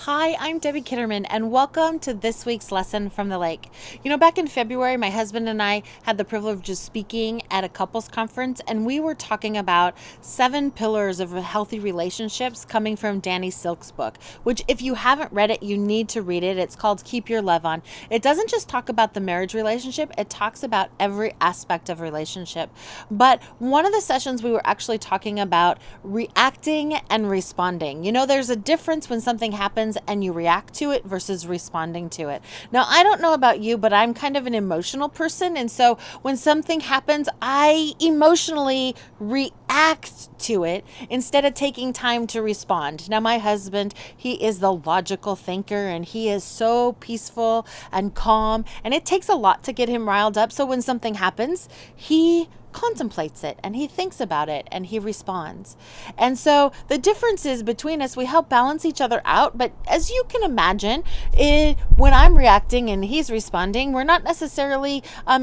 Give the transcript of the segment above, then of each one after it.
Hi, I'm Debbie Kitterman, and welcome to this week's lesson from the lake. Back in February, my husband and I had the privilege of speaking at a couples conference, and we were talking about 7 pillars of healthy relationships coming from Danny Silk's book, which, if you haven't read it, you need to read it. It's called Keep Your Love On. It doesn't just talk about the marriage relationship, it talks about every aspect of relationship. But one of the sessions, we were actually talking about reacting and responding. There's a difference when something happens and you react to it versus responding to it. Now, I don't know about you, but I'm kind of an emotional person. And so when something happens, I emotionally react to it instead of taking time to respond. Now, my husband, he is the logical thinker and he is so peaceful and calm. And it takes a lot to get him riled up. So when something happens, he contemplates it and he thinks about it and he responds. And so the difference is between us, we help balance each other out. But as you can imagine, when I'm reacting and he's responding, we're not necessarily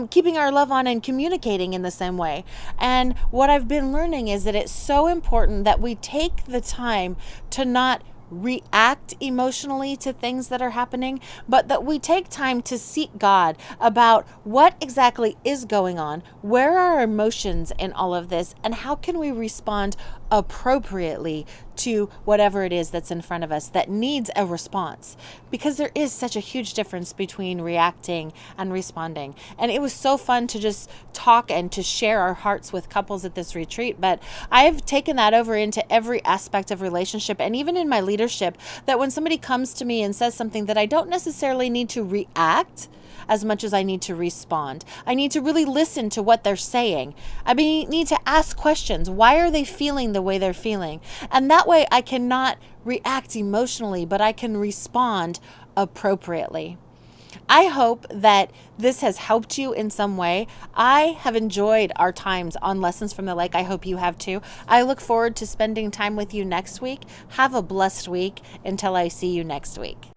keeping our love on and communicating in the same way. And what I've been learning is that it's so important that we take the time to not react emotionally to things that are happening, but that we take time to seek God about what exactly is going on, where are our emotions in all of this, and how can we respond appropriately to whatever it is that's in front of us that needs a response, because there is such a huge difference between reacting and responding. And it was so fun to just talk and to share our hearts with couples at this retreat, but I've taken that over into every aspect of relationship and even in my leadership, that when somebody comes to me and says something, that I don't necessarily need to react as much as I need to respond. I need to really listen to what they're saying. I need to ask questions. Why are they feeling the way they're feeling? And that way I cannot react emotionally, but I can respond appropriately. I hope that this has helped you in some way. I have enjoyed our times on Lessons from the Lake. I hope you have too. I look forward to spending time with you next week. Have a blessed week until I see you next week.